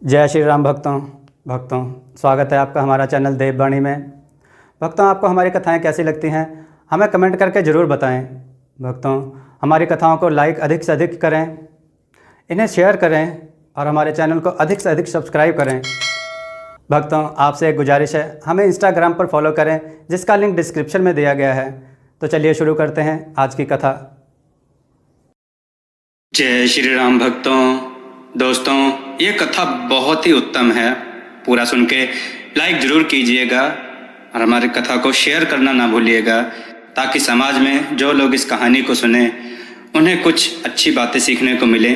जय श्री राम भक्तों स्वागत है आपका हमारा चैनल देववाणी में। भक्तों, आपको हमारी कथाएं कैसी लगती हैं हमें कमेंट करके ज़रूर बताएं। भक्तों, हमारी कथाओं को लाइक अधिक से अधिक करें, इन्हें शेयर करें और हमारे चैनल को अधिक से अधिक सब्सक्राइब करें। भक्तों, आपसे एक गुजारिश है, हमें इंस्टाग्राम पर फॉलो करें जिसका लिंक डिस्क्रिप्शन में दिया गया है। तो चलिए शुरू करते हैं आज की कथा। जय श्री राम दोस्तों, ये कथा बहुत ही उत्तम है। पूरा सुन के लाइक जरूर कीजिएगा और हमारी कथा को शेयर करना ना भूलिएगा, ताकि समाज में जो लोग इस कहानी को सुने उन्हें कुछ अच्छी बातें सीखने को मिले।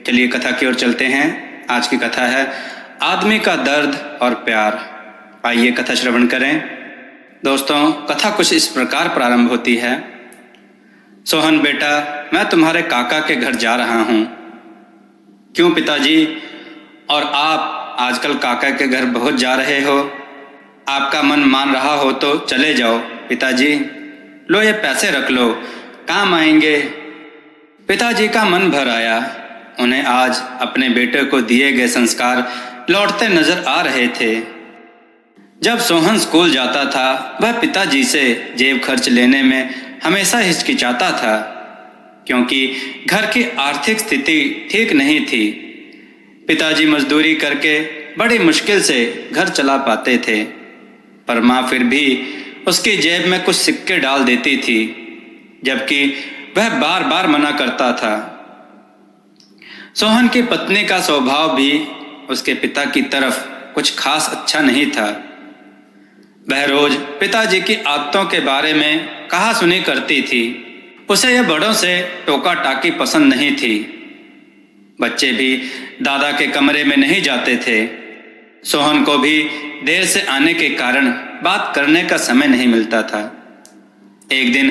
चलिए कथा की ओर चलते हैं। आज की कथा है आदमी का दर्द और प्यार। आइए कथा श्रवण करें। दोस्तों, कथा कुछ इस प्रकार प्रारंभ होती है। सोहन बेटा, मैं तुम्हारे काका के घर जा रहा हूँ। क्यों पिताजी? और आप आजकल काका के घर बहुत जा रहे हो? आपका मन मान रहा हो तो चले जाओ पिताजी। लो ये पैसे रख लो, काम आएंगे। पिताजी का मन भर आया। उन्हें आज अपने बेटे को दिए गए संस्कार लौटते नजर आ रहे थे। जब सोहन स्कूल जाता था वह पिताजी से जेब खर्च लेने में हमेशा हिचकिचाता था, क्योंकि घर की आर्थिक स्थिति ठीक नहीं थी। पिताजी मजदूरी करके बड़ी मुश्किल से घर चला पाते थे, पर माँ फिर भी उसकी जेब में कुछ सिक्के डाल देती थी, जबकि वह बार बार मना करता था। सोहन की पत्नी का स्वभाव भी उसके पिता की तरफ कुछ खास अच्छा नहीं था। वह रोज पिताजी की आदतों के बारे में कहा सुनी करती थी। उसे यह बड़ों से टोका टाकी पसंद नहीं थी। बच्चे भी दादा के कमरे में नहीं जाते थे। सोहन को भी देर से आने के कारण बात करने का समय नहीं मिलता था। एक दिन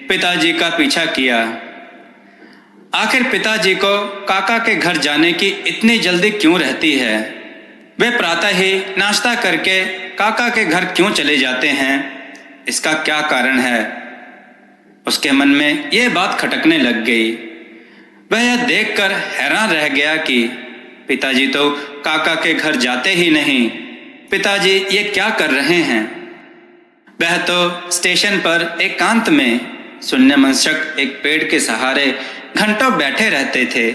पिताजी का पीछा किया। आखिर पिताजी को काका के घर जाने की इतनी जल्दी क्यों रहती है? वे प्रातः ही नाश्ता करके काका के घर क्यों चले जाते हैं? इसका क्या कारण है? उसके मन में यह बात खटकने लग गई। वह यह देखकर हैरान रह गया कि पिताजी तो काका के घर जाते ही नहीं। पिताजी ये क्या कर रहे हैं? वह तो स्टेशन पर एकांत में शून्यमंशक एक पेड़ के सहारे घंटों बैठे रहते थे।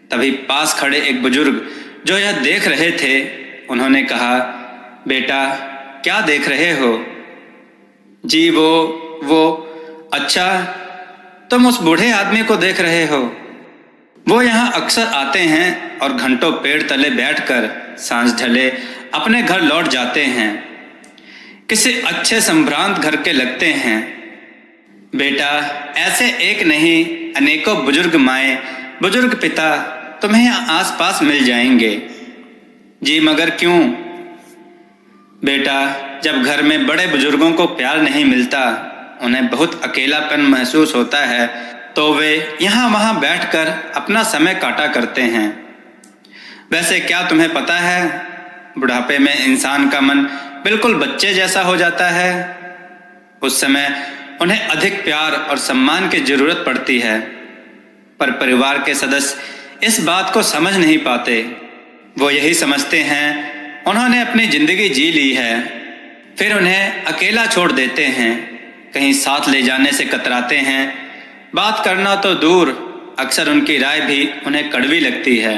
तभी पास खड़े एक बुजुर्ग जो यह देख रहे थे, उन्होंने कहा, बेटा क्या देख रहे हो? जी वो अच्छा, तुम उस बूढ़े आदमी को देख रहे हो? वो यहाँ अक्सर आते हैं और घंटों पेड़ तले बैठकर सांझ ढले अपने घर लौट जाते हैं। किसी अच्छे संभ्रांत घर के लगते हैं। बेटा, ऐसे एक नहीं अनेकों बुजुर्ग माएँ, बुजुर्ग पिता तुम्हें आसपास मिल जाएंगे। जी मगर क्यों? बेटा, जब घर में बड़े बुजुर्गों को प्यार नहीं मिलता, उन्हें बहुत अकेलापन महसूस होता है, तो वे यहाँ वहाँ बैठकर अपना समय काटा करते हैं। वैसे क्या तुम्हें पता है, बुढ़ापे में इंसान का मन बिल्कुल बच्चे जैसा हो जाता है। उस समय उन्हें अधिक प्यार और सम्मान की जरूरत पड़ती है, पर परिवार के सदस्य इस बात को समझ नहीं पाते। वो यही समझते हैं उन्होंने अपनी जिंदगी जी ली है, फिर उन्हें अकेला छोड़ देते हैं। कहीं साथ ले जाने से कतराते हैं। बात करना तो दूर, अक्सर उनकी राय भी उन्हें कड़वी लगती है।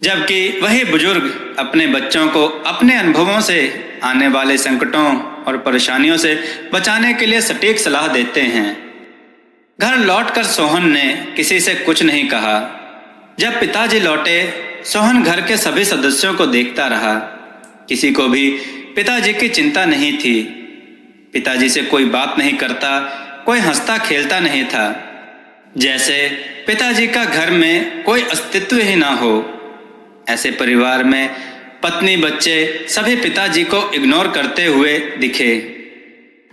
जबकि वही बुजुर्ग अपने बच्चों को अपने अनुभवों से आने वाले संकटों और परेशानियों से बचाने के लिए सटीक सलाह देते हैं। घर लौटकर सोहन ने किसी से कुछ नहीं कहा। जब पिताजी लौटे, सोहन घर के सभी सदस्यों को देखता रहा। किसी को भी पिताजी की चिंता नहीं थी। पिताजी से कोई बात नहीं करता, कोई हंसता खेलता नहीं था, जैसे पिताजी का घर में कोई अस्तित्व ही ना हो। ऐसे परिवार में पत्नी बच्चे सभी पिताजी को इग्नोर करते हुए दिखे।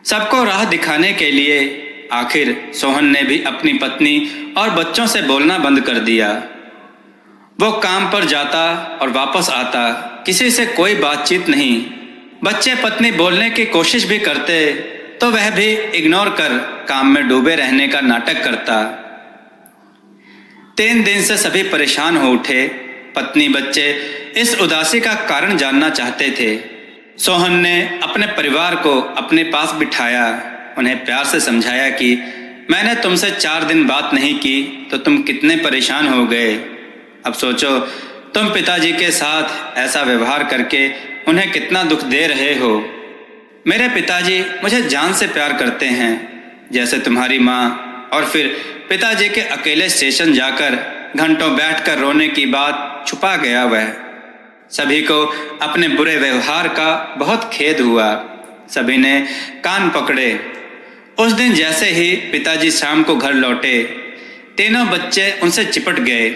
सबको राह दिखाने के लिए आखिर सोहन ने भी अपनी पत्नी और बच्चों से बोलना बंद कर दिया। वो काम पर जाता और वापस आता, किसी से कोई बातचीत नहीं। बच्चे पत्नी बोलने की कोशिश भी करते तो वह भी इग्नोर कर काम में डूबे रहने का नाटक करता। 3 दिन से सभी परेशान हो उठे। पत्नी बच्चे इस उदासी का कारण जानना चाहते थे। सोहन ने अपने परिवार को अपने पास बिठाया, उन्हें प्यार से समझाया कि मैंने तुमसे 4 दिन बात नहीं की तो तुम कितने परेशान हो गए। अब सोचो तुम पिताजी के साथ ऐसा व्यवहार करके उन्हें कितना दुख दे रहे हो। मेरे पिताजी मुझे जान से प्यार करते हैं, जैसे तुम्हारी माँ। और फिर पिताजी के अकेले स्टेशन जाकर घंटों बैठकर रोने की बात छुपा गया वह। सभी को अपने बुरे व्यवहार का बहुत खेद हुआ। सभी ने कान पकड़े। उस दिन जैसे ही पिताजी शाम को घर लौटे, तीनों बच्चे उनसे चिपट गए।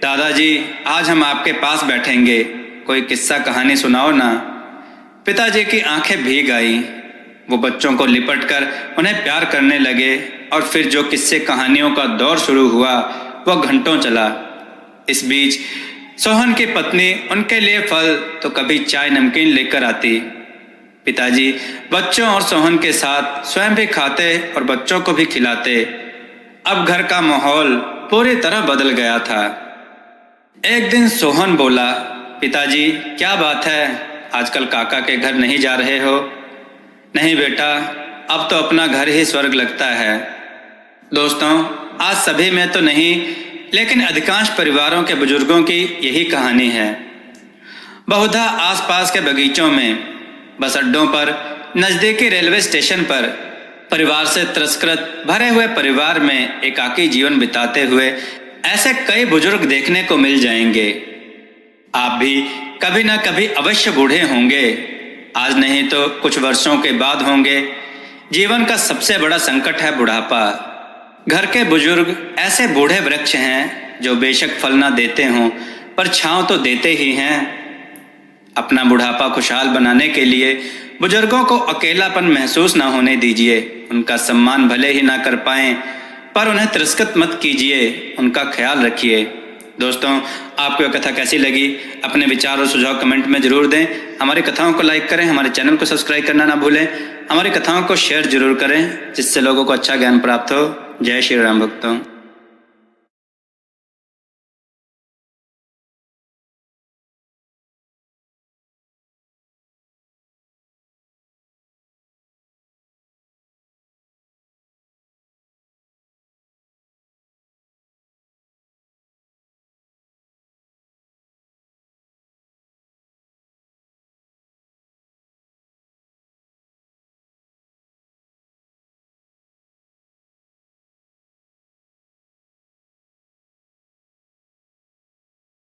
दादाजी, आज हम आपके पास बैठेंगे, कोई किस्सा कहानी सुनाओ ना। पिताजी की आंखें भीग आईं। वो बच्चों को लिपटकर उन्हें प्यार करने लगे और फिर जो किस्से कहानियों का दौर शुरू हुआ वह घंटों चला। इस बीच सोहन की पत्नी उनके लिए फल तो कभी चाय नमकीन लेकर आती। पिताजी बच्चों और सोहन के साथ स्वयं भी खाते और बच्चों को भी खिलाते। अब घर का माहौल पूरी तरह बदल गया था। एक दिन सोहन बोला, पिताजी क्या बात है, आजकल काका के घर नहीं जा रहे हो? नहीं बेटा, अब तो अपना घर ही स्वर्ग लगता है। दोस्तों, आज सभी में तो नहीं लेकिन अधिकांश परिवारों के बुजुर्गों की यही कहानी है। बहुधा आसपास के बगीचों में, बस अड्डों पर, नज़दीकी रेलवे स्टेशन पर परिवार से तिरस्कृत भरे हुए परिवार में एकाकी जीवन बिताते हुए ऐसे कई बुजुर्ग देखने को मिल जाएंगे। आप भी कभी ना कभी अवश्य बूढ़े होंगे, आज नहीं तो कुछ वर्षों के बाद होंगे। जीवन का सबसे बड़ा संकट है बुढ़ापा। घर के बुजुर्ग ऐसे बूढ़े वृक्ष हैं जो बेशक फल ना देते हों पर छांव तो देते ही हैं। अपना बुढ़ापा खुशहाल बनाने के लिए बुजुर्गों को अकेलापन महसूस ना होने दीजिए। उनका सम्मान भले ही ना कर पाएं पर उन्हें तिरस्कृत मत कीजिए, उनका ख्याल रखिए। दोस्तों, आपको यह कथा कैसी लगी? अपने विचार और सुझाव कमेंट में जरूर दें। हमारी कथाओं को लाइक करें, हमारे चैनल को सब्सक्राइब करना ना भूलें। हमारी कथाओं को शेयर जरूर करें जिससे लोगों को अच्छा ज्ञान प्राप्त हो। जय श्री राम भक्तों।